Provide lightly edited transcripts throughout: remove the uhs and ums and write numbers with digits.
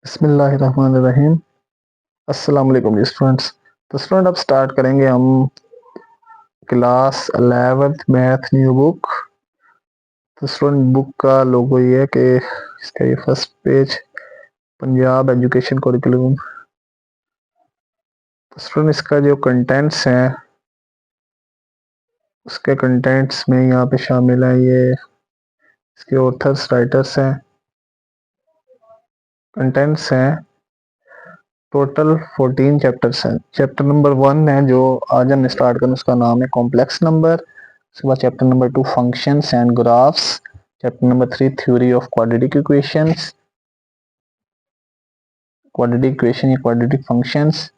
बिस्मिल्लाहिर्रहमानिर्रहीम। अस्सलाम वालेकुम स्टूडेंट्स। तो स्टूडेंट अब स्टार्ट करेंगे हम class 11th math new book. तो स्टूडेंट बुक का लोगो ये है कि इसका ये first page Punjab education curriculum. तो स्टूडेंट इसका जो कंटेंट्स हैं उसके कंटेंट्स में यहाँ पे शामिल है ये इसके ऑथर्स राइटर्स हैं। कंटेंट्स हैं टोटल 14 चैप्टर्स हैं। चैप्टर नंबर 1 है जो आज हमने स्टार्ट करना, उसका नाम है कॉम्प्लेक्स नंबर। उसके बाद chapter number 2 functions and graphs. Chapter number 3 theory of quadratic equations, quadratic equation या quadratic functions.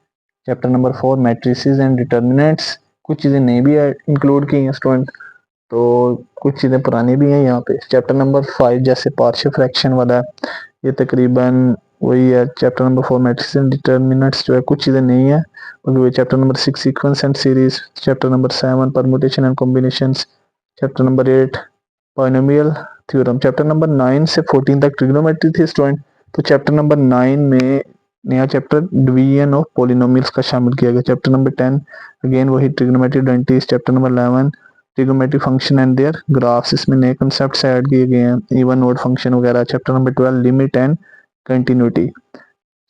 Chapter number 4 matrices and determinants. कुछ चीज़ें नई भी इंक्लूड की हैं स्टूडेंट, तो कुछ चीज़ें पुरानी भी हैं यहाँ पे। चैप्टर नंबर 5 जैसे पार्शियल फ्रैक्शन वाला है, ये तकरीबन वही है। Chapter number 4 matrices and determinants जो है कुछ चीज़ें नहीं है, क्योंकि वही chapter number 6 sequence and series. Chapter number 7 permutation and combinations. Chapter number 8 polynomial theorem. Chapter number 9 से 14 तक ट्रिग्नोमेट्री थी स्टूडेंट, तो चैप्टर नंबर 9 में नया चैप्टर डिवीजन ऑफ पॉलिनोमियल्स का शामिल किया गया। चैप्टर नंबर 10 अगेन वही trigonometry identities. Chapter number 11 trigonometry function and their graphs, इसमें नए कंसेप्ट्स ऐड किए गए हैं, इवन ऑड फंक्शन वगैरह। Chapter number 12 limit and continuity.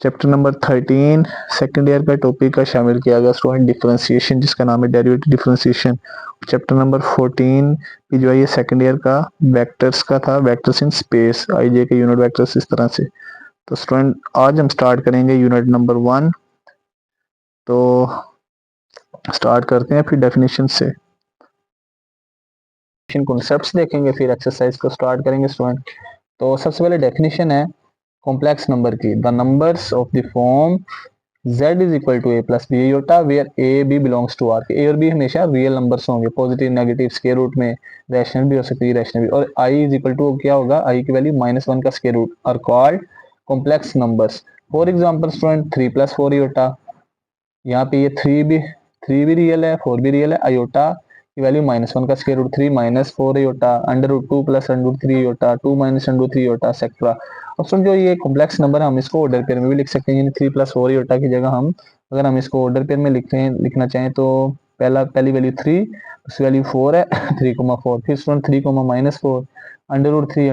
Chapter number 13 second year का टॉपिक का शामिल किया गया स्टूडेंट डिफरेंशिएशन, जिसका नाम है डेरिवेटिव डिफरेंशिएशन। चैप्टर नंबर 14 जो है ये सेकंड ईयर का वेक्टर्स का था, वेक्टर्स इन स्पेस, आईजे के यूनिट वेक्टर्स इस तरह से। तो स्टूडेंट आज हम स्टार्ट करेंगे यूनिट नंबर 1। तो स्टार्ट करते हैं फिर डेफिनेशन से, कॉन्सेप्ट्स देखेंगे, फिर एक्सरसाइज को स्टार्ट करेंगे स्टूडेंट। तो सबसे पहले डेफिनेशन है कॉम्प्लेक्स नंबर की, the numbers of the form z is equal to a plus B iota where a b belongs to r। a और b हमेशा रियल नंबर्स होंगे, पॉजिटिव नेगेटिव स्क्वायर रूट में, rational भी हो सकती है इरेशनल भी। और i इज इक्वल टू क्या होगा, i की वैल्यू -1 का square root, are called complex numbers. For example student 3 plus 4 iota, यहाँ पे ये 3 भी रियल है, 4 भी रियल है। आयोटा की वैल्यू -1 का square root 3 -4 iota, √2 plus √3 iota, 2 √3 iota etcetera. अब सुन जो ये कॉम्प्लेक्स नंबर हम इसको ऑर्डर पेयर में भी लिख सकते हैं, यानी 3 प्लस 4 योटा की जगह हम अगर हम इसको ऑर्डर पेयर में लिखना चाहें तो पहली वैल्यू 3, उसकी वैल्यू 4 है 3,4, फिर स्टूडेंट 3, -4, √3,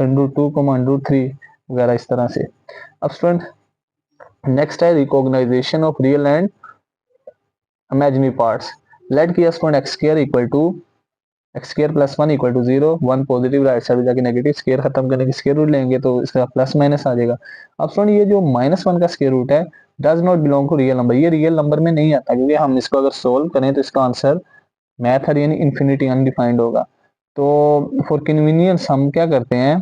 √2, √3 वगैरह इस तरह से। अब स्टूडेंट नेक्स्ट है recognization of real and imaginary parts. Let किया student X square equal to X square plus 1 equal to 0, 1 positive right side जाके नेगेटिव, स्क्वायर खत्म करने के स्क्वायर रूट लेंगे तो इसका प्लस माइनस आ जाएगा। अब स्टूडेंट ये जो -1 का स्क्वायर रूट है does not belong to real number, ये रियल नंबर में नहीं आता, क्योंकि हम इसको अगर सोल्व करें तो इसका आंसर मैथड यानी इन्फिनिटी अनडिफाइंड होगा। तो फॉर कन्वीनियंस हम क्या करते हैं,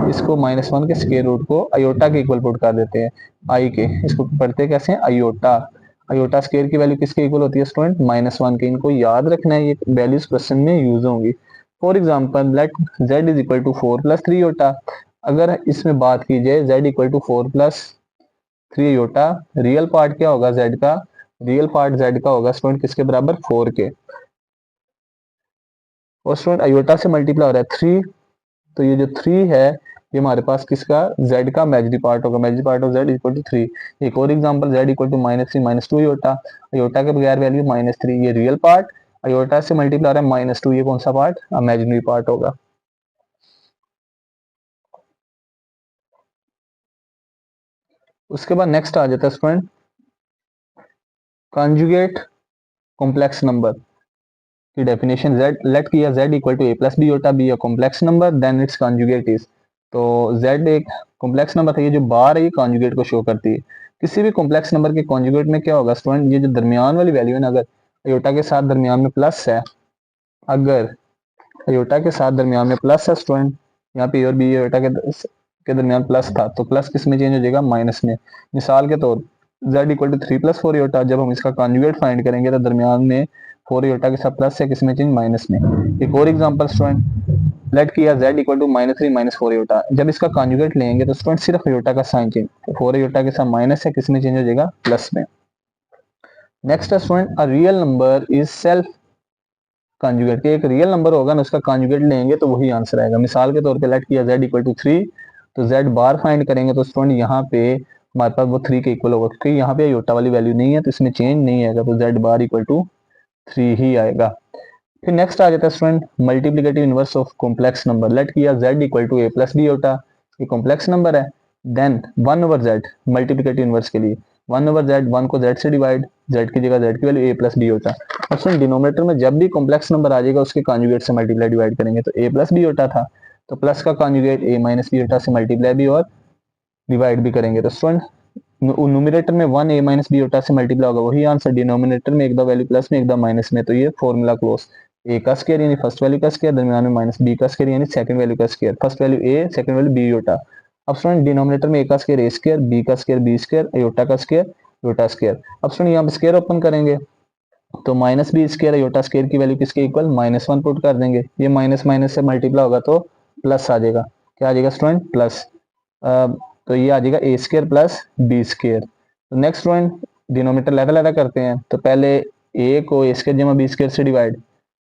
इसको -1 के स्क्वायर रूट को अयोटा के इक्वल पुट कर देते हैं, आई के। इसको पढ़ते हैं कैसे, अयोटा। अयोटा स्क्वायर की वैल्यू किसके इक्वल होती है स्टूडेंट, -1 के। इनको याद रखना है, ये वैल्यूज क्वेश्चन में यूज होंगी। For example let z is equal to 4 plus 3 iota. अगर इसमें बात की जाए z equal to 4 plus 3 iota, real part क्या होगा z का, रियल पार्ट z का होगा स्टूडेंट किसके बराबर, 4 के। और स्टूडेंट अयोटा से मल्टीप्लाई हो रहा है 3, तो ये जो 3 है ये हमारे पास किसका, z का इमेजिनरी पार्ट होगा, imaginary part of z equal to 3। एक और example z equal to -3 -2 iota, iota के बगैर वैल्यू -3, ये रियल पार्ट, अयोटा से मल्टीप्लाई हो रहा है -2, ये कौन सा पार्ट, इमेजिनरी पार्ट होगा। उसके बाद नेक्स्ट आ जाता है स्टूडेंट कॉन्जुगेट कॉम्प्लेक्स नंबर की डेफिनेशन। z लेट किया z equal to a plus B iota, be a complex number then its conjugate is. तो z एक कॉम्प्लेक्स नंबर था, ये जो बार है ये कॉन्जुगेट को शो करती है। किसी भी कॉम्प्लेक्स नंबर के कॉन्जुगेट में क्या होगा स्टूडेंट, ये जो दरमियान वाली वैल्यू है ना, अगर अयोटा के साथ दरमियान में प्लस है, अगर अयोटा के साथ दरमियान में प्लस है स्टूडेंट, यहाँ पे और बी अयोटा के दरमियान प्लस था, तो प्लस किस में चेंज हो जाएगा, माइनस में। मिसाल के तौर z equal to 3 plus 4 iota, जब हम इसका कॉन्जुगेट फाइंड करेंगे तो दरमियान में 4 योटा के साथ प्लस है, किसमें चेंज, माइनस में। एक और एग्जांपल स्टूडेंट लेट किया z इक्वल टू -3 -4 योटा, जब इसका कॉन्जुगेट लेंगे तो स्टूडेंट सिर्फ योटा का साइन चेंज, 4 योटा के साथ माइनस है, किसमें चेंज हो जाएगा, प्लस में। नेक्स्ट है student a real number is self conjugate, के एक रियल नंबर होगा ना उसका कॉन्जुगेट लेंगे तो वही आंसर आएगा। मिसाल के तौर पे लेट किया z इक्वल टू 3, तो z बार फाइंड करेंगे तो स्टूडेंट यहाँ पे हमारे पास वो 3 के इक्वल होगा, क्योंकि यहाँ पे आयोटा वाली वैल्यू नहीं है तो इसमें चेंज नहीं आएगा, तो z बार इक्वल टू 3 ही आएगा। फिर नेक्स्ट आ जाता है student multiplicative inverse of complex number. Let किया z equal to a plus B iota, ये कॉम्प्लेक्स नंबर है। Then 1 over z multiplicative inverse के लिए 1 ओवर z, 1 को z से डिवाइड, z की जगह z की वैल्यू a प्लस बी होता। अब स्टूडेंट डिनोमिनेटर में जब भी कॉम्प्लेक्स नंबर आ जाएगा उसके कॉन्जुगेट से मल्टीप्लाई डिवाइड करेंगे, तो a प्लस बी होता था, तो प्लस का conjugate a minus B iota से मल्टीप्लाई भी और डिवाइड भी करेंगे। तो स्टूडेंट न्यूमिनेटर में 1 a माइनस बी होता से मल्टीप्लाई होगा, वही आंसर डिनोमिनेटर में एक दो वैल्यू प्लस में एक दो माइनस में, तो ये फॉर्मूला क्लोज। ए का स्क्वायर यानी फर्स्ट वैल्यू का स्क्वायर, दरमियान में माइनस बी का स्क्वायर यानी सेकंड वैल्यू का square, first value A second value B होता। अब स्टूडेंट डिनोमिनेटर में ए का स्क्वायर ए स्क्वायर, बी का स्क्वायर बी स्क्वायर, अयोटा का स्क्वायर योटा स्क्वायर। अब स्टूडेंट यहाँ स्क्वायर ओपन करेंगे तो minus B square iota square की वैल्यू किसके इक्वल, -1 पुट कर देंगे, ये माइनस माइनस से मल्टीप्लाई होगा तो प्लस आ जाएगा। क्या आ जाएगा स्टूडेंट, प्लस। तो ये आ जाएगा ए स्क्वायर प्लस बी स्क्वायर। तो नेक्स्ट स्टूडेंट डिनोमिनेटर लहदा करते हैं, तो पहले ए को ए स्क्वायर जमा बी स्क्वायर से डिवाइड,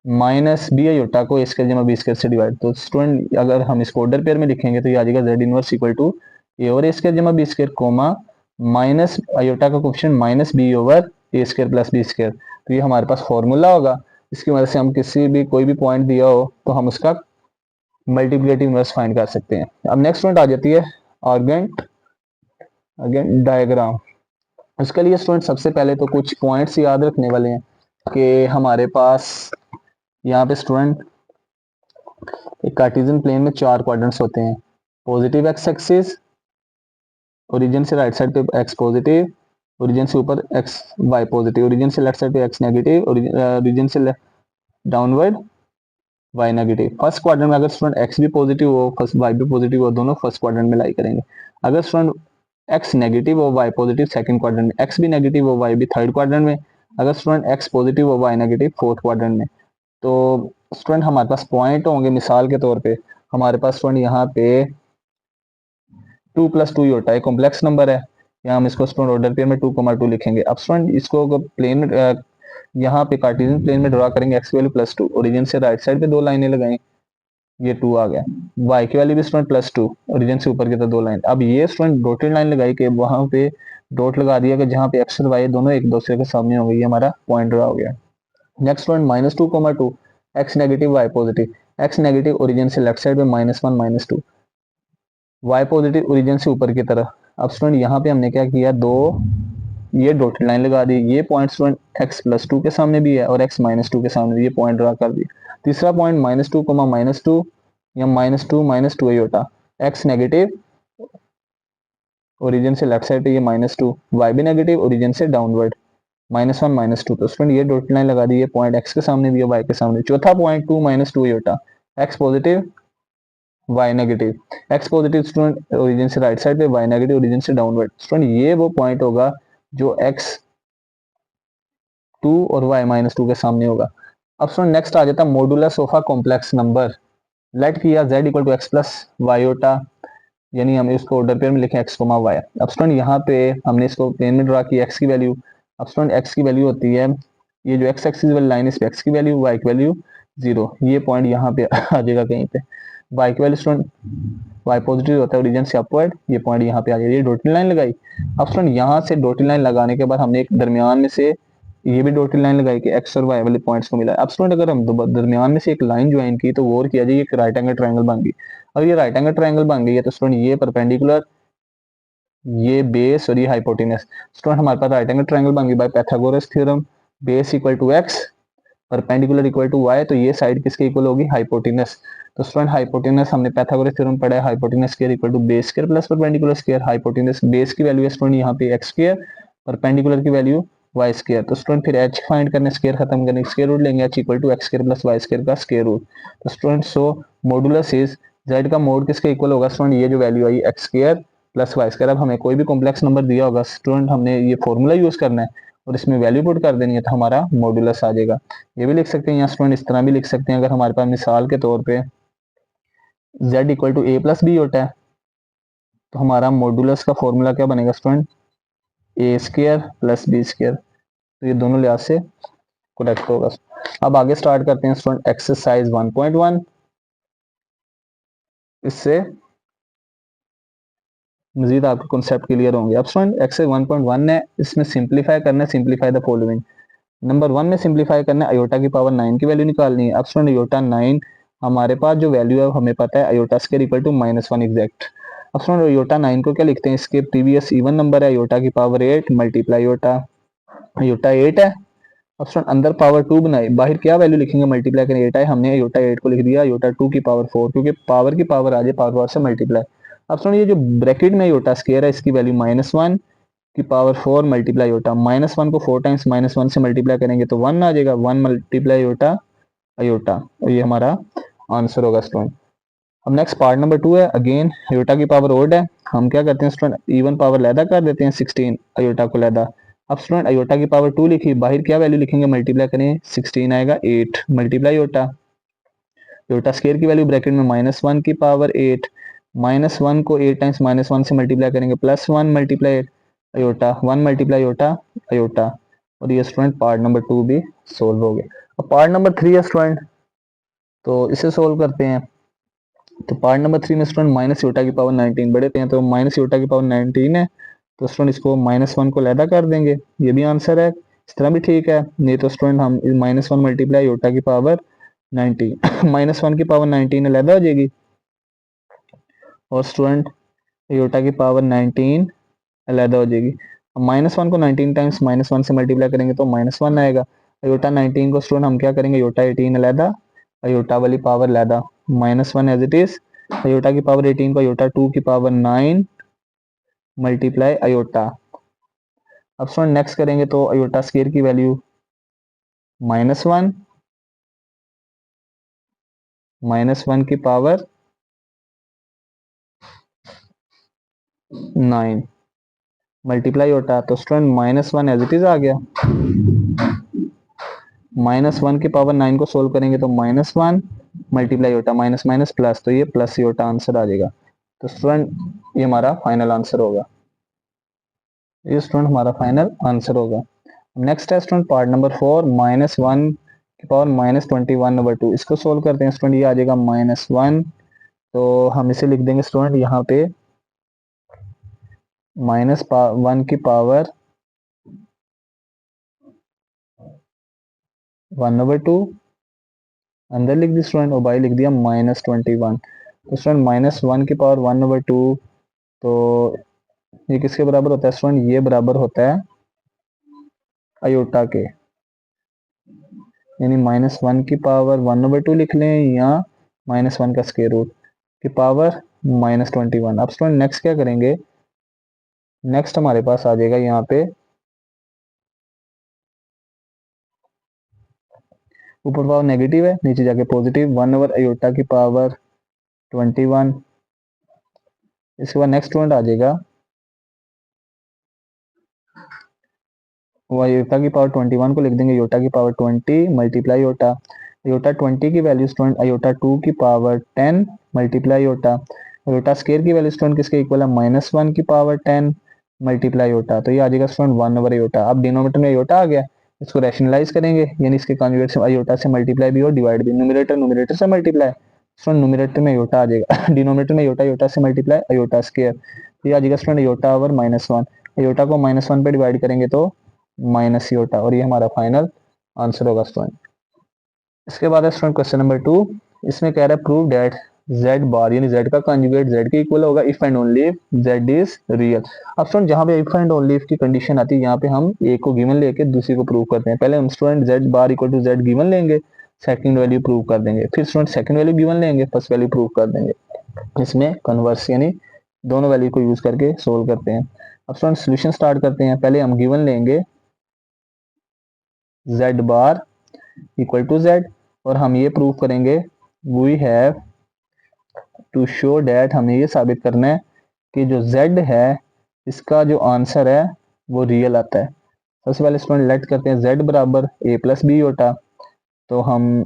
माइनस बी अयोटा को ए स्क्वायर जमा बी स्क्वायर से डिवाइड। तो स्टूडेंट अगर हम इसको ऑर्डर पेयर में लिखेंगे तो ये आ जाएगा Z inverse equal to A over A square जमा B square comma minus iota का coefficient minus B over A square plus B square. तो ये हमारे पास फॉर्मूला होगा, इसकी वजह से हम किसी भी कोई भी पॉइंट दिया हो तो हम उसका मल्टीप्लिकेटिव इनवर्स फाइंड कर सकते हैं। अब नेक्स्ट पॉइंट आ जाती है आर्गेंट डायग्राम। उसके लिए स्टूडेंट सबसे पहले तो कुछ पॉइंट्स याद रखने वाले हैं कि हमारे पास यहाँ पे स्टूडेंट एक कार्टेशियन प्लेन में 4 क्वाड्रेंट्स होते हैं। पॉजिटिव एक्स एक्सिस, ओरिजिन से राइट साइड पे एक्स पॉजिटिव, ओरिजिन से ऊपर एक्स वाई पॉजिटिव, ओरिजिन से लेफ्ट साइड पे एक्स नेगेटिव, ओरिजिन से downward Y negative. First quadrant में अगर स्टूडेंट एक्स भी पॉजिटिव हो फर्स्ट वाई भी पॉजिटिव हो, दोनों फर्स्ट क्वाड्रेंट में लाई करेंगे। अगर स्टूडेंट एक्स नेगेटिव हो वाई पॉजिटिव सेकंड क्वाड्रेंट में, एक्स भी नेगेटिव हो वाई भी थर्ड क्वाड्रेंट में, अगर स्टूडेंट एक्स पॉजिटिव हो वाई नेगेटिव फोर्थ क्वाड्रेंट में। तो स्टूडेंट हमारे पास पॉइंट होंगे, मिसाल के तौर पे हमारे पास स्टूडेंट यहाँ पे 2 + 2 होता है, कॉम्प्लेक्स नंबर है, यहाँ हम इसको स्टूडेंट ऑर्डर पेयर में 2,2 लिखेंगे। अब स्टूडेंट इसको प्लेन में यहाँ पे कार्टेशियन प्लेन में ड्रा करेंगे, एक्स की वैल्यू +2, ओरिजिन से राइट साइड पे 2 लाइनें लगाएं, ये 2 आ गया। वाई की वैल्यू भी स्टूडेंट +2, ओरिजिन से ऊपर की तरफ 2 लाइन। अब ये स्टूडेंट डॉटेड लाइन लगाई कि वहां पे डॉट लगा दिया कि जहाँ पे एक्स और वाई दोनों एक दूसरे के सामने हो गई, ये हमारा पॉइंट ड्रा हो गया। Next student -2,2 X negative Y positive, X negative origin से लेफ्ट साइड पे -1 -2, वाई पॉजिटिव ओरिजिन से ऊपर की तरफ। अब स्टूडेंट यहाँ पे हमने क्या किया, दो ये डॉटेड लाइन लगा दी, ये पॉइंट स्टूडेंट x+2 के सामने भी है और x-2 के सामने भी, ये पॉइंट ड्रा कर दिया। तीसरा पॉइंट -2, -2 या -2 -2 होता, x नेगेटिव ओरिजिन से लेफ्ट साइड पे ये -2, y भी नेगेटिव ओरिजिन से डाउनवर्ड -1 -2। तो स्टूडेंट ये डॉटेड लाइन लगा दी, ये पॉइंट x के सामने भी है y के सामने। चौथा पॉइंट 2 -2 होता, x positive y negative, x positive student origin से राइट साइड पे, y नेगेटिव ओरिजिन से डाउनवर्ड। स्टूडेंट ये वो पॉइंट होगा जो x2 और y-2 के सामने होगा। अब स्टूडेंट नेक्स्ट आ जाता है modulus of a complex number. Let किया z equal to X plus वाईटा, यानी हम इसको ऑर्डर पेयर में लिखें x, y। अब स्टूडेंट यहाँ पे हमने इसको प्लेन में ड्रा किया x की वैल्यू। अब स्टूडेंट x की वैल्यू होती है, ये जो x एक्सिस वाली लाइन है इस पे x की वैल्यू, y की वैल्यू 0, ये पॉइंट यहाँ पे आ जाएगा कहीं पे। y की वैल्यू स्टूडेंट y पॉजिटिव होता है ओरिजिन से अपवर्ड, ये पॉइंट यहाँ पे आ जाएगा, ये डॉटेड लाइन लगाई। अब स्टूडेंट यहाँ से डॉटेड लाइन लगाने के बाद हमने एक दरमियान में से ये भी डॉटेड लाइन लगाई कि x और y वाले पॉइंट्स को मिला। अब स्टूडेंट अगर हम दरमियान में से एक लाइन ज्वाइन की तो गौर किया जाए एक राइट एंगल ट्रायंगल बन गई। अब ये राइट एंगल ट्रायंगल बन गई है तो स्टूडेंट ये परपेंडिकुलर, ये बेस और ये हाइपोटेनस। स्टूडेंट हमारे पास राइट एंगल ट्रायंगल बन गई by Pythagoras theorem, base equal to x, perpendicular equal to y, तो ये साइड किसके इक्वल होगी, हाइपोटेनस। तो स्टूडेंट हाइपोटेनस हमने पाइथागोरस थ्योरम पढ़ा है, hypotenuse square equal to base square plus perpendicular square. Hypotenuse base की वैल्यू है स्टूडेंट यहाँ पे x स्क्वायर, परपेंडिकुलर की वैल्यू y स्क्वायर। तो स्टूडेंट फिर h फाइंड करने, स्क्वायर खत्म करने, स्क्वायर रूट लेंगे, h equal to x square plus y square का स्क्वायर रूट। तो student so modulus is z का मोड किसके इक्वल होगा, स्टूडेंट ये जो वैल्यू आई x square plus y square. अब हमें कोई भी कॉम्प्लेक्स नंबर दिया होगा स्टूडेंट, हमने ये फॉर्मूला यूज करना है और इसमें वैल्यू पुट कर देनी है तो हमारा मॉडुलस आ जाएगा। ये भी लिख सकते हैं यहाँ स्टूडेंट, इस तरह भी लिख सकते हैं। अगर हमारे पास मिसाल के तौर पे z equal to a plus B होता है तो हमारा मॉडुलस का फॉर्मूला क्या बनेगा student, A square plus B square. तो ये दोनों लिहाज से करेक्ट होगा। अब आगे स्टार्ट करते हैं स्टूडेंट एक्सरसाइज 1.1। इससे मजीद आपके कॉन्सेप्ट क्लियर होंगे। अब स्टूडेंट एक्सरसाइज 1.1 है, इसमें सिंप्लीफाई करना है, सिंप्लीफाई द फॉलोइंग। नंबर 1 में सिंप्लीफाई करना है, अयोटा की पावर 9 की वैल्यू निकालनी है। अब स्टूडेंट अयोटा 9 हमारे पास जो वैल्यू है हमें पता है iota square equal to -1 exact. अब स्टूडेंट अयोटा 9 को क्या लिखते हैं, इसके प्रीवियस इवन नंबर है अयोटा की पावर 8 मल्टीप्लाई अयोटा, अयोटा 8 है। अब स्टूडेंट अंदर पावर 2 बनाए, बाहर क्या वैल्यू लिखेंगे, मल्टीप्लाई करें 8 है, हमने अयोटा 8 को लिख दिया अयोटा 2 की पावर 4, क्योंकि पावर की पावर आ जाए पावर से मल्टीप्लाई। अब स्टूडेंट ये जो ब्रैकेट में अयोटा स्क्वायर है इसकी वैल्यू -1 की पावर 4 मल्टीप्लाई अयोटा, -1 को 4 टाइम्स -1 से मल्टीप्लाई करेंगे तो 1 आ जाएगा, 1 मल्टीप्लाई अयोटा अयोटा, और ये हमारा आंसर होगा स्टूडेंट। अब नेक्स्ट पार्ट नंबर 2 है, अगेन अयोटा की पावर ओड है, हम क्या करते हैं स्टूडेंट इवन पावर लैदा कर देते हैं 16 अयोटा को लैदा। अब स्टूडेंट अयोटा की पावर 2 लिखी, बाहर क्या वैल्यू लिखेंगे, मल्टीप्लाई करें 16 आएगा 8 मल्टीप्लाई अयोटा, अयोटा स्क्वायर की वैल्यू ब्रैकेट में -1 की पावर 8, -1 को 8 टाइम्स -1 से मल्टीप्लाई करेंगे +1 multiply iota, 1 multiply iota iota, और ये स्टूडेंट पार्ट नंबर 2 भी सोल्व हो गया। अब पार्ट नंबर 3 है स्टूडेंट, तो इसे सोल्व करते हैं। तो पार्ट नंबर 3 में स्टूडेंट माइनस योटा की पावर 19 बड़े हैं, तो माइनस योटा की पावर 19 है, तो स्टूडेंट इसको -1 को लैदा कर देंगे, ये भी आंसर है, इस तरह भी ठीक है। नहीं तो स्टूडेंट हम -1 मल्टीप्लाई योटा की पावर 19 -1 की पावर 19 लैदा हो जाएगी, और स्टूडेंट योटा की पावर 19 अलहदा हो जाएगी। -1 को 19 टाइम्स -1 से मल्टीप्लाई करेंगे तो -1 आएगा, अयोटा 19 को स्टूडेंट हम क्या करेंगे, अयोटा 18 अलहदा, अयोटा वाली पावर लैदा, -1 एज इट इज, अयोटा की पावर 18 को अयोटा 2 की पावर 9 मल्टीप्लाई अयोटा। अब स्टूडेंट नेक्स्ट करेंगे तो अयोटा स्क्वायर की वैल्यू -1, -1 की पावर 9 मल्टीप्लाई अयोटा, तो स्टूडेंट -1 एज इट इज आ गया, -1 की पावर 9 को सोल्व करेंगे तो -1 multiply iota, minus minus plus, तो ये प्लस योटा आंसर आ जाएगा। तो स्टूडेंट ये हमारा फाइनल आंसर होगा, ये स्टूडेंट हमारा फाइनल आंसर होगा। नेक्स्ट है स्टूडेंट पार्ट नंबर 4, -1 की पावर -21/2, इसको सोल्व करते हैं स्टूडेंट, ये आ जाएगा -1, तो हम इसे लिख देंगे स्टूडेंट यहाँ पे -1 की पावर 1/2, अंदर लिख दी स्टूडेंट, और बाई लिख दिया -21, तो स्टूडेंट -1 की पावर 1/2, तो ये किसके बराबर होता है स्टूडेंट, ये बराबर होता है अयोटा के, यानी -1 की पावर 1/2 लिख लें, या -1 का स्क्वायर रूट की पावर -21। अब स्टूडेंट नेक्स्ट क्या करेंगे, नेक्स्ट हमारे पास आ जाएगा यहाँ पे ऊपर पावर नेगेटिव है, नीचे जाके पॉजिटिव, 1/अयोटा की पावर 21। इसके बाद नेक्स्ट स्टूडेंट आ जाएगा वो अयोटा की पावर 21 को लिख देंगे अयोटा की पावर 20 मल्टीप्लाई अयोटा, अयोटा 20 की वैल्यू स्टूडेंट अयोटा 2 की power 10 multiply iota, iota square की वैल्यू स्टूडेंट किसके इक्वल है, -1 की पावर 10 मल्टीप्लाई अयोटा, तो ये आ जाएगा स्टूडेंट 1/अयोटा। अब डिनोमिनेटर में अयोटा आ गया, इसको रैशनलाइज करेंगे, यानी इसके कॉन्जुगेट से अयोटा से मल्टीप्लाई भी और डिवाइड भी, न्यूमरेटर न्यूमरेटर से मल्टीप्लाई, स्टूडेंट न्यूमरेटर में अयोटा आ जाएगा डिनोमिनेटर में अयोटा, अयोटा से मल्टीप्लाई अयोटा स्क्वायर, तो ये आ जाएगा स्टूडेंट अयोटा ओवर -1, अयोटा को -1 पे डिवाइड करेंगे तो माइनस योटा, और ये हमारा फाइनल आंसर होगा स्टूडेंट। इसके बाद है स्टूडेंट क्वेश्चन नंबर 2, इसमें कह रहा है प्रूव दैट z बार यानी z का कंजुगेट z के इक्वल होगा if and only if z is real. अब स्टूडेंट जहां पे इफ एंड ओनली इफ की कंडीशन आती है, यहाँ पे हम एक को गिवन लेके दूसरी को प्रूव करते हैं। पहले हम student z bar equal to z given लेंगे, सेकंड वैल्यू प्रूव कर देंगे, फिर स्टूडेंट सेकंड वैल्यू गिवन लेंगे, फर्स्ट वैल्यू प्रूव कर देंगे। इसमें कन्वर्स यानी दोनों वैल्यू को यूज करके सोल्व करते हैं। अब स्टूडेंट सोल्यूशन स्टार्ट करते हैं, पहले हम गिवन लेंगे z bar equal to z, और हम ये प्रूव करेंगे we have to show that, हमें ये साबित करना है कि जो z है इसका जो आंसर है वो रियल आता है। सबसे पहले स्टूडेंट लेट करते हैं z बराबर a प्लस बी होता, तो हम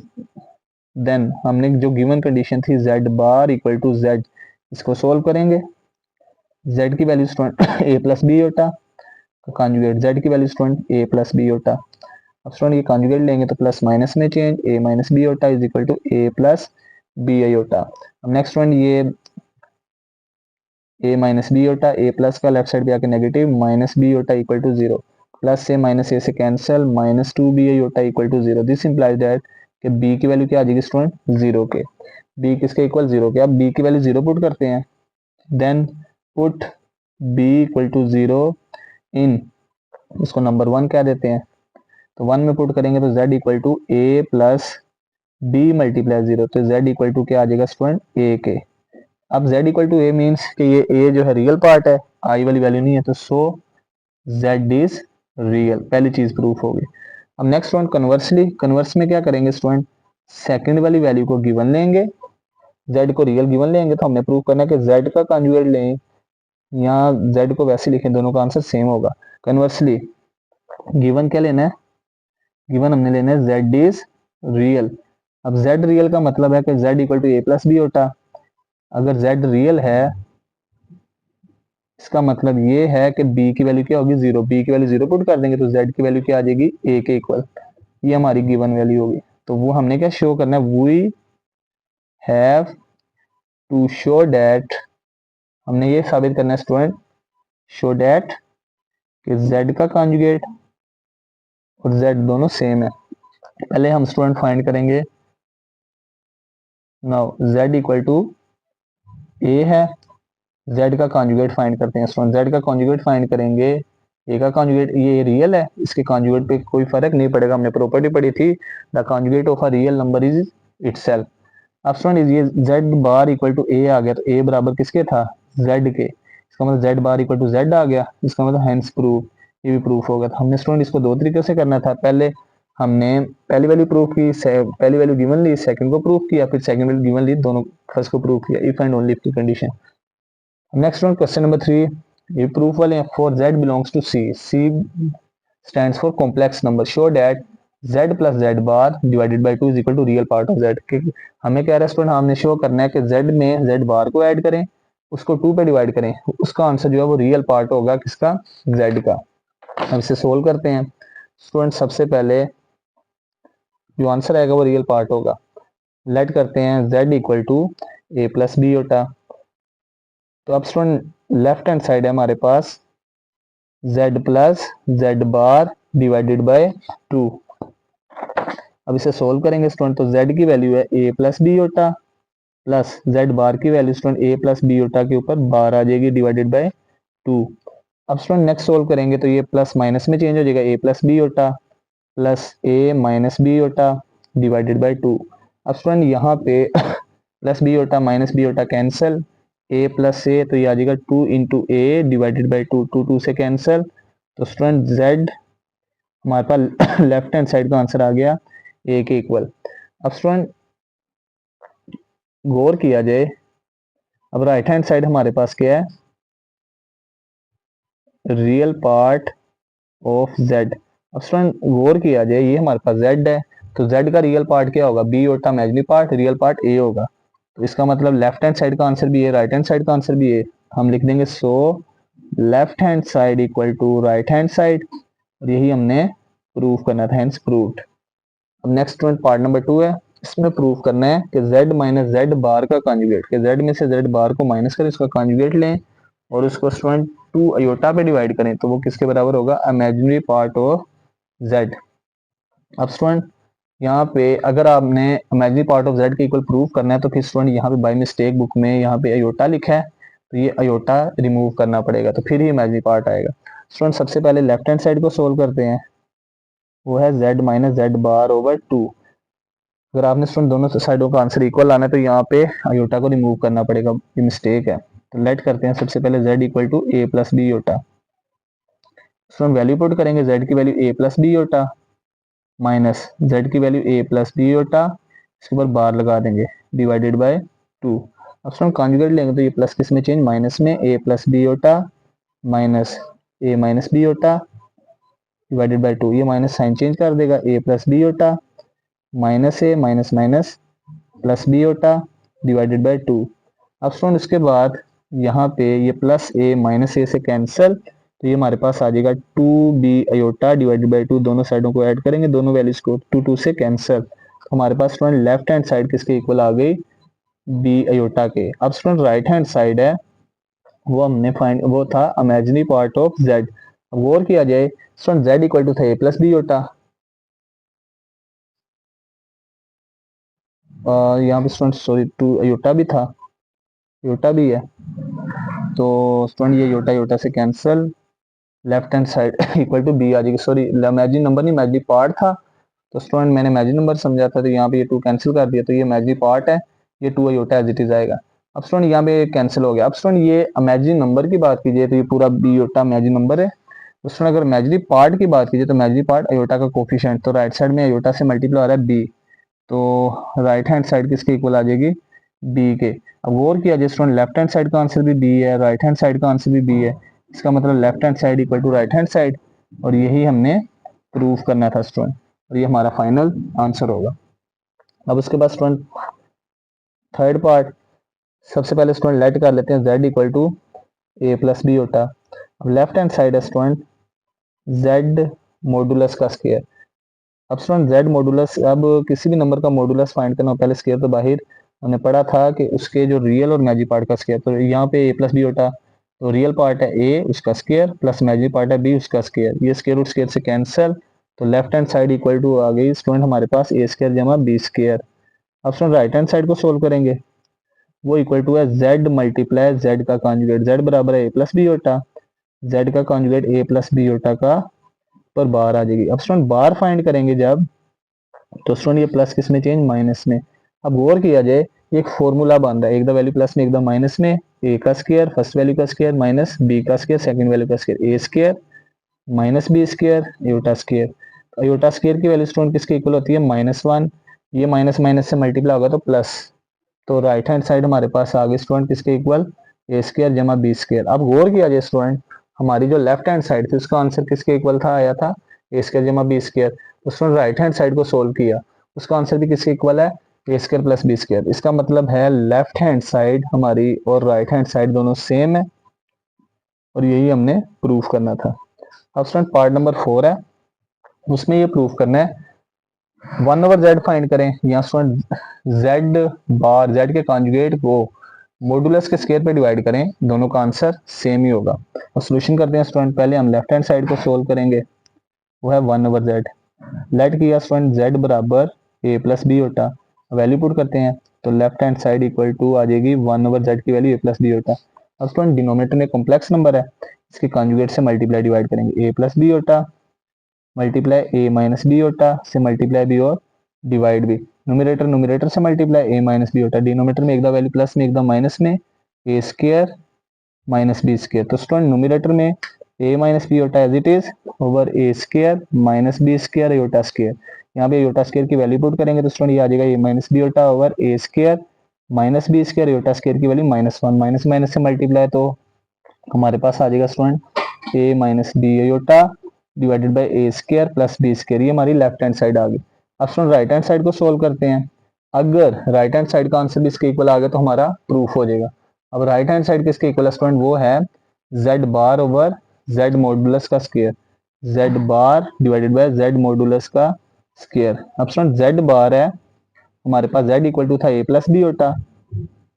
देन हमने जो गिवन कंडीशन थी z bar equal to z, इसको सोल्व करेंगे, z की value student a plus B iota, तो कॉन्जुगेट z की value student a plus B होता। अब स्टूडेंट ये कॉन्जुगेट लेंगे तो प्लस माइनस में change, a minus B iota is equal to a plus B I iota. अब नेक्स्ट स्टूडेंट ये A minus B iota, A plus का लेफ्ट साइड पे आके नेगेटिव, माइनस बी होता इक्वल टू जीरो, प्लस से minus A से cancel, minus two B A होता equal to zero. This implies that कि बी की वैल्यू क्या आ जाएगी स्टूडेंट, जीरो के। बी किसके इक्वल, जीरो के। अब बी की वैल्यू जीरो पुट करते हैं, then put B equal to zero in, इसको नंबर वन कह देते हैं, तो वन में पुट करेंगे तो z equal to A plus B multiply zero, तो z इक्वल टू क्या आ जाएगा स्टूडेंट, ए के। अब z equal to A means कि ये a जो है रियल पार्ट है, आई वाली वैल्यू नहीं है, तो सो z इज रियल, पहली चीज प्रूफ होगी। अब नेक्स्ट स्टूडेंट कन्वर्सली, कन्वर्स में क्या करेंगे स्टूडेंट, सेकंड वाली वैल्यू को गिवन लेंगे, z को रियल गिवन लेंगे, तो हमने प्रूव करना है कि z का कॉन्जुगेट लें, यहाँ z को वैसे लिखें, दोनों का आंसर सेम होगा। कन्वर्सली गिवन क्या लेना है, गिवन हमने लेना है z इज रियल। अब z रियल का मतलब है कि z equal to A plus B iota, अगर z रियल है इसका मतलब ये है कि b की वैल्यू क्या होगी, जीरो, b की वैल्यू जीरो पुट कर देंगे तो z की वैल्यू क्या आ जाएगी, a के इक्वल, ये हमारी गिवन वैल्यू होगी। तो वो हमने क्या शो करना है, we have to show that, हमने ये साबित करना है स्टूडेंट, शो डैट कि z का कॉन्जुगेट और z दोनों सेम है। पहले हम स्टूडेंट फाइंड करेंगे, now z equal to a है, z का कॉन्जुगेट फाइंड करते हैं स्टूडेंट, z का कॉन्जुगेट फाइंड करेंगे, a का कॉन्जुगेट, ये रियल है, इसके कॉन्जुगेट पे कोई फर्क नहीं पड़ेगा, हमने प्रॉपर्टी पढ़ी थी, the conjugate of a real number is itself. अब स्टूडेंट ये z bar equal to a आ गया, तो a बराबर किसके था, z के, इसका मतलब z bar equal to z आ गया, इसका मतलब हैंस प्रूफ, ये भी प्रूफ होगा। तो हमने स्टूडेंट इसको दो तरीके से करना था, पहले हमने पहली वैल्यू प्रूफ की, पहली वैल्यू गिवन ली, सेकंड को प्रूफ किया, फिर सेकंड वैल्यू गिवन ली, दोनों फर्स्ट को प्रूफ किया, इफ एंड ओनली इफ की कंडीशन। नेक्स्ट वन क्वेश्चन नंबर 3, ये प्रूफ वाले हैं, for z belongs to c, c stands for complex number, show that z plus z bar divided by 2 is equal to real part of z। हमें क्या restaurant हमने show करना है कि z में z बार को ऐड करें, उसको 2 पे डिवाइड करें, उसका आंसर जो है वो रियल पार्ट होगा किसका, z का। अब इसे सोल्व करते हैं स्टूडेंट, सबसे पहले जो आंसर आएगा वो रियल पार्ट होगा। लेट करते हैं z equal to A plus B iota, तो अब स्टूडेंट लेफ्ट हैंड साइड है हमारे पास z plus z bar divided by 2। अब इसे सोल्व करेंगे स्टूडेंट, तो z की वैल्यू है a plus B iota, plus z bar की value student a plus B iota के ऊपर बार आ जाएगी डिवाइडेड बाय 2। अब स्टूडेंट नेक्स्ट सोल्व करेंगे तो ये प्लस माइनस में चेंज हो जाएगा, a plus B iota plus a minus B होता डिवाइडेड बाय 2। अब स्टूडेंट यहाँ पे प्लस बी होता माइनस बी होता कैंसिल, a प्लस ए, तो ये आ जाएगा 2 इंटू ए डिवाइडेड बाई 2, 2 2 से कैंसिल, तो स्टूडेंट z हमारे पास लेफ्ट हैंड साइड का आंसर आ गया a के इक्वल। अब स्टूडेंट गौर किया जाए, अब राइट हैंड साइड हमारे पास क्या है, रियल पार्ट ऑफ z। अब स्टूडेंट गौर किया जाए, ये हमारे पास z है, तो z का रियल पार्ट क्या होगा, b iota imaginary part, real part a होगा, तो इसका मतलब लेफ्ट हैंड साइड का आंसर भी है, राइट हैंड साइड का आंसर भी है, हम लिख देंगे so left hand side equal to right hand side, और यही हमने प्रूव करना था, हेंस प्रूव्ड। अब नेक्स्ट पार्ट नंबर 2 है, इसमें प्रूव करना है कि z माइनस z बार का कॉन्जुगेट, कि z में से z बार को माइनस करें, इसका कॉन्जुगेट लें और उसको स्टूडेंट 2 अयोटा पे डिवाइड करें, तो वो किसके बराबर होगा, इमेजिनरी पार्ट ऑफ z। अब स्टूडेंट यहाँ पे अगर आपने इमेजिनरी पार्ट ऑफ z के इक्वल प्रूव करना है, तो फिर स्टूडेंट यहाँ पे बाय मिस्टेक बुक में यहाँ पे अयोटा लिखा है, तो ये अयोटा रिमूव करना पड़ेगा, तो फिर ही इमेजिनरी पार्ट आएगा। स्टूडेंट सबसे पहले लेफ्ट हैंड साइड को सोल्व करते हैं, वो है z माइनस z बार ओवर 2। अगर आपने स्टूडेंट दोनों साइडों का आंसर इक्वल लाना है तो यहाँ पे अयोटा को रिमूव करना पड़ेगा, ये मिस्टेक है। तो लेट करते हैं सबसे पहले z equal to A plus B iota, student value put करेंगे, z की value a plus B iota minus z की value a plus B iota, इसके ऊपर बार लगा देंगे डिवाइडेड बाय 2। अब स्टूडेंट कॉन्जुगेट लेंगे तो ये प्लस किस में चेंज, माइनस में, a plus B iota minus a minus B iota divided by 2, ये माइनस साइन चेंज कर देगा, a plus B iota minus A minus minus plus B iota divided by 2। अब स्टूडेंट इसके बाद यहाँ पे ये प्लस ए माइनस ए से कैंसिल, तो ये हमारे पास आ जाएगा 2b अयोटा डिवाइडेड बाय 2, दोनों साइडों को ऐड करेंगे, दोनों वैल्यूज को 2 2 से कैंसिल, तो हमारे पास स्टूडेंट लेफ्ट हैंड साइड किसके इक्वल आ गई, b अयोटा के। अब स्टूडेंट राइट हैंड साइड है, वो हमने फाइंड, वो था इमेजिनरी पार्ट ऑफ जेड। गौर किया जाए स्टूडेंट जेड इक्वल टू था ए प्लस बी योटा, यहाँ पे स्टूडेंट सॉरी टू योटा भी था, योटा भी है, तो स्टूडेंट ये योटा योटा से cancel, left hand side equal to B आ जाएगी। सॉरी इमेजिनरी नंबर नहीं, इमेजिनरी पार्ट था, तो स्टूडेंट मैंने इमेजिनरी नंबर समझा था, तो यहाँ पे ये टू कैंसिल कर दिया, तो ये इमेजिनरी पार्ट है, ये two iota as it is आएगा। अब स्टूडेंट यहाँ पे कैंसिल हो गया। अब स्टूडेंट ये इमेजिनरी नंबर की बात कीजिए तो ये पूरा बी योटा इमेजिनरी नंबर है। तो स्टूडेंट अगर इमेजिनरी पार्ट की बात कीजिए तो इमेजिनरी पार्ट अयोटा का कोफिशिएंट, तो राइट साइड में अयोटा से मल्टीप्लाई हो रहा है बी, तो राइट हैंड साइड किसके इक्वल आ जाएगी, बी के। अब गौर किया जाए स्टूडेंट लेफ्ट हैंड साइड का आंसर भी बी है, राइट हैंड साइड का आंसर भी बी है, इसका मतलब left hand side equal to right hand side, और यही हमने प्रूव करना था स्टूडेंट, और ये हमारा फाइनल आंसर होगा। अब उसके बाद स्टूडेंट थर्ड पार्ट, सबसे पहले स्टूडेंट लेट कर लेते हैं z equal to A plus B होता। अब लेफ्ट हैंड साइड है स्टूडेंट z मॉडुलस का स्क्वायर। अब स्टूडेंट z मॉडुलस, अब किसी भी नंबर का मॉडुलस फाइंड करना हो पहले स्क्वायर तो बाहर हमने पढ़ा था कि उसके जो रियल और इमेजिनरी पार्ट का स्क्वायर, तो यहाँ पे a प्लस बी होता, तो रियल पार्ट है a उसका स्क्वायर प्लस इमेजिनरी पार्ट है b उसका स्क्वायर, ये स्क्वायर रूट स्क्वायर से कैंसिल, तो left hand side equal to आ गई स्टूडेंट हमारे पास a स्क्वायर जमा b स्क्वायर। अब स्टूडेंट राइट हैंड साइड को सोल्व करेंगे, वो इक्वल टू है z मल्टीप्लाई z का कॉन्जुगेट, z बराबर है a plus B iota, z का कॉन्जुगेट a प्लस बी होता का पर बार आ जाएगी। अब स्टूडेंट बार फाइंड करेंगे जब, तो स्टूडेंट ये प्लस किस में चेंज, माइनस में। अब गौर किया जाए एक फॉर्मूला बन रहा है, एक द वैल्यू प्लस में एक द माइनस में, ए का स्क्वायर फर्स्ट वैल्यू का स्क्वायर माइनस बी का स्क्वायर सेकंड वैल्यू का square, A square minus B square iota square. Iota square की वैल्यू स्टूडेंट किसके इक्वल होती है, -1, ये माइनस माइनस से मल्टीप्लाई होगा तो प्लस, तो राइट हैंड साइड हमारे पास आ गई स्टूडेंट किसके इक्वल, ए स्क्वायर जमा बी स्क्वायर। अब गौर किया जाए स्टूडेंट हमारी जो लेफ्ट हैंड साइड थी उसका आंसर किसके इक्वल था, आया था ए स्क्वायर जमा बी स्क्वायर, तो स्टूडेंट राइट हैंड साइड को सोल्व किया, उसका आंसर भी किसके इक्वल है, ए स्क्वायर प्लस बी स्क्वायर। इसका मतलब है लेफ्ट हैंड साइड हमारी और राइट हैंड साइड दोनों सेम है, और यही हमने प्रूफ करना था। अब स्टूडेंट पार्ट नंबर 4 है, उसमें ये प्रूफ करना है 1/z फाइंड करें, यहाँ स्टूडेंट z बार z के कॉन्जुगेट को मॉडुलस के स्क्वायर पे डिवाइड करें, दोनों का आंसर सेम ही होगा। और सॉल्यूशन करते हैं स्टूडेंट, पहले हम लेफ्ट हैंड साइड को सोल्व करेंगे, वो है 1/z। लेट किया स्टूडेंट z बराबर a plus B iota, value put करते हैं, तो left hand side equal to आ जाएगी 1/z की वैल्यू a प्लस बी होता। अब स्टूडेंट डिनोमिनेटर में कॉम्प्लेक्स नंबर है, इसके कॉन्जुगेट से मल्टीप्लाई डिवाइड करेंगे, a plus B iota multiply A minus B iota से मल्टीप्लाई बी और डिवाइड भी, न्यूमरेटर न्यूमरेटर से मल्टीप्लाई ए माइनस बी होता, डिनोमिनेटर में एक दा वैल्यू प्लस में एक दा माइनस में, A square minus B square. तो स्टूडेंट न्यूमरेटर में A minus B iota as it is over A square minus B square iota square, यहाँ पे योटा स्क्वायर की वैल्यू पुट करेंगे तो स्टूडेंट ये आ जाएगा A minus B iota over A square minus B square iota square की value -1, minus minus से मल्टीप्लाई, तो हमारे पास आ जाएगा student A minus B iota divided by A square plus B square, ये हमारी लेफ्ट हैंड साइड आ गई। अब स्टूडेंट राइट हैंड साइड को सोल्व करते हैं, अगर राइट हैंड साइड का आंसर भी इसके इक्वल आ गया तो हमारा प्रूफ हो जाएगा। अब राइट हैंड साइड किसके इक्वल है स्टूडेंट, वो है z बार ओवर z मॉडुलस का square, z bar divided bye z modulus का स्क्वायर। अब स्टूडेंट z बार है हमारे पास, z इक्वल टू था a प्लस बी होता,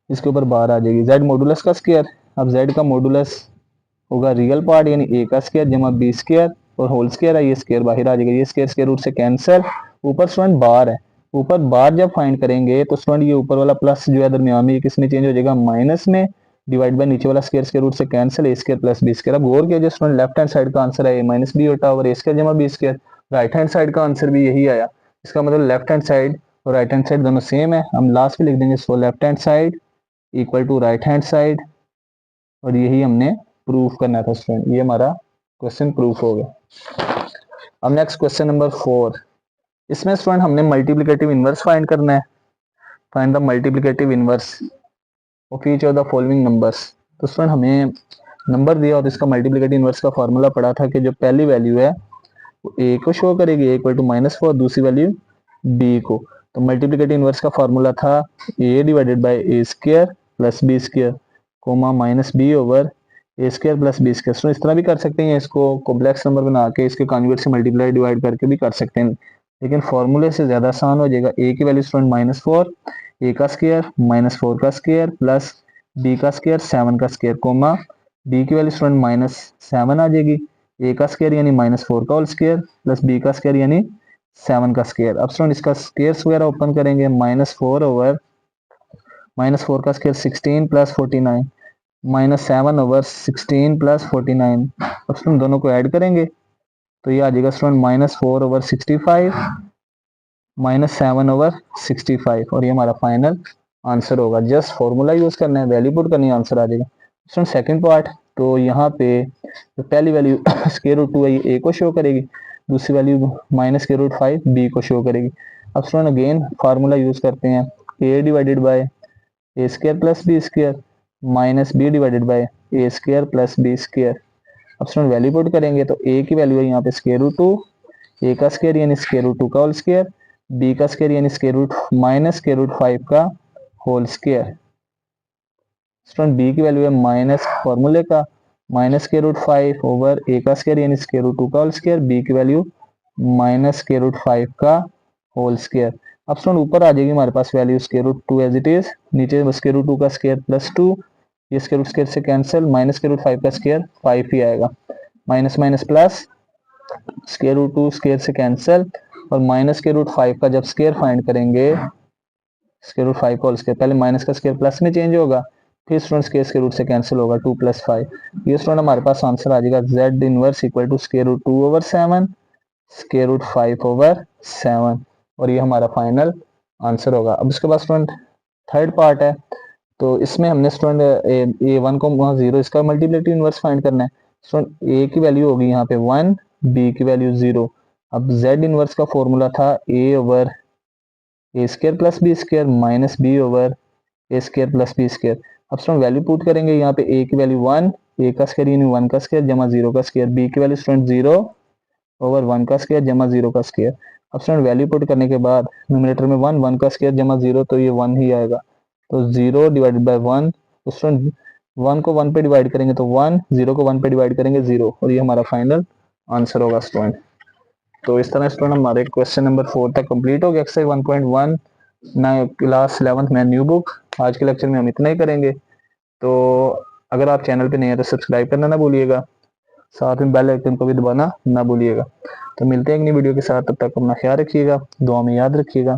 इसके ऊपर बार आ जाएगी z मॉडुलस का स्क्वायर। अब z का मॉडुलस होगा रियल पार्ट यानी a का स्क्वायर जमा b स्क्वायर और होल स्क्वायर है, ये स्क्वायर बाहर आ जाएगा, ये स्क्वायर स्क्वायर रूट से कैंसिल, ऊपर स्टूडेंट बार है, ऊपर बार जब फाइंड करेंगे तो स्टूडेंट ये ऊपर वाला प्लस जो है दरमियान में ये किस में चेंज हो जाएगा, माइनस में, डिवाइड बाय नीचे वाला स्क्वायर स्क्वायर रूट से cancel, A square plus B square. अब गौर किया जाए स्टूडेंट लेफ्ट हैंड साइड का आंसर है a माइनस बी होता और ए स्क्वायर जमा B square, right hand side का आंसर भी यही आया, इसका मतलब लेफ्ट हैंड साइड और राइट हैंड साइड दोनों सेम है। हम लास्ट में लिख देंगे so left hand side equal to right hand side, और यही हमने प्रूफ करना था स्टूडेंट, ये हमारा क्वेश्चन प्रूफ हो गया। अब नेक्स्ट क्वेश्चन नंबर 4, इसमें स्टूडेंट हमने मल्टीप्लिकेटिव इनवर्स फाइंड करना है, find the multiplicative inverse of each of the following numbers. तो स्टूडेंट हमें नंबर दिया और इसका मल्टीप्लिकेटिव इनवर्स का फॉर्मूला पड़ा था कि जो पहली वैल्यू है वो ए को शो करेगी, इक्वल टू -4, दूसरी वैल्यू बी को। तो मल्टीप्लिकेटिव इनवर्स का फॉर्मूला था A divided by A square plus B square comma minus B over A square plus B square. तो इस तरह भी कर सकते हैं, इसको कॉम्प्लेक्स नंबर बना के इसके कॉन्जुगेट से मल्टीप्लाई डिवाइड करके भी कर सकते हैं, लेकिन फॉर्मूले से ज़्यादा आसान हो जाएगा। ए की वैल्यू स्टूडेंट -4, ए का स्क्वायर -4 का स्क्वायर प्लस बी का स्क्वायर 7 का स्क्वायर कोमा बी की वैल्यू स्टूडेंट -7 आ जाएगी, ए का स्क्वायर यानी -4 का होल स्क्वायर प्लस बी का स्क्वायर यानी 7 का स्क्वायर। अब स्टूडेंट इसका स्क्वायर्स वगैरह ओपन करेंगे, -4 ओवर -4 का स्क्वायर 16 प्लस 49 -7 ओवर 16 प्लस 49। अब स्टूडेंट दोनों को ऐड करेंगे तो ये आ जाएगा स्टूडेंट -4 ओवर 65 -7 ओवर 65 और ये हमारा फाइनल आंसर होगा। जस्ट फॉर्मूला यूज करना है, वैल्यू पुट करनी है, आंसर आ जाएगा। स्टूडेंट सेकंड पार्ट, तो यहाँ पे तो पहली वैल्यू स्क्वायर रूट 2 है, ए को शो करेगी, दूसरी वैल्यू -√5 बी को शो करेगी। अब स्टूडेंट अगेन फार्मूला यूज करते हैं, A divided by A square plus B square minus B divided by A square plus B square. अब स्टूडेंट वैल्यू पुट करेंगे तो ए की वैल्यू है यहाँ पे स्क्वायर रूट 2, ए का स्क्वायर यानी स्क्वायर रूट 2 का होल स्क्वायर, बी का स्क्वायर यानी स्क्वायर रूट -√5 का होल स्क्वायर। स्टूडेंट बी की वैल्यू है माइनस फॉर्मूले का -√5 ओवर ए का स्क्वायर यानी स्क्वायर रूट 2 का होल स्क्वायर, बी की वैल्यू -√5 का होल स्क्वायर। अब स्टूडेंट ऊपर आ जाएगी हमारे पास value square root 2 as it is, नीचे स्क्वायर रूट 2 का स्क्वायर प्लस 2, ये स्क्वायर रूट स्क्वायर से कैंसिल, -√5 का स्क्वायर 5 ही आएगा, minus minus plus, square root 2 square से कैंसिल और -√5 का जब स्क्वायर फाइंड करेंगे, स्क्वायर रूट 5 का होल स्क्वायर, पहले माइनस का स्क्वायर प्लस में चेंज होगा, फिर स्टूडेंट स्क्वायर रूट से कैंसिल होगा, 2 + 5। ये स्टूडेंट हमारे पास आंसर आ जाएगा z inverse equal to square root 2 over 7 square root 5 over 7 और ये हमारा फाइनल आंसर होगा। अब इसके बाद स्टूडेंट थर्ड पार्ट है, तो इसमें हमने स्टूडेंट a1 को 0 इसका मल्टीप्लिकेटिव इनवर्स फाइंड करना है। स्टूडेंट a की वैल्यू होगी यहाँ पे 1, b की वैल्यू 0। अब z इनवर्स का फॉर्मूला था a over A square plus B square minus B over A square plus B square. अब स्टूडेंट वैल्यू पुट करेंगे, यहाँ पे a की वैल्यू 1, a का स्क्वायर यानी 1 का स्क्वायर जमा 0 का स्क्वायर, b की वैल्यू स्टूडेंट 0 ओवर 1 का स्क्वायर जमा 0 का स्क्वायर। अब स्टूडेंट वैल्यू पुट करने के बाद न्यूमरेटर में 1, 1 का स्क्वायर जमा 0 तो ये 1 ही आएगा, तो 0 डिवाइडेड बाय 1, तो स्टूडेंट 1 को 1 पे डिवाइड करेंगे तो 1, 0 को 1 पे डिवाइड करेंगे 0 और ये हमारा फाइनल आंसर होगा स्टूडेंट। तो इस तरह स्टूडेंट हमारे क्वेश्चन नंबर 4 तक कंप्लीट हो गया एक्सरसाइज 1.1 ना क्लास 11th में न्यू बुक। आज के लेक्चर में हम इतना ही करेंगे, तो अगर आप चैनल पे नए हैं तो सब्सक्राइब करना ना भूलिएगा, साथ में बेल आइकन को भी दबाना ना भूलिएगा। तो मिलते हैं एक नई वीडियो के साथ, तब तक अपना ख्याल रखिएगा, दुआ में याद रखिएगा।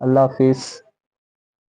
अल्लाह हाफिज़।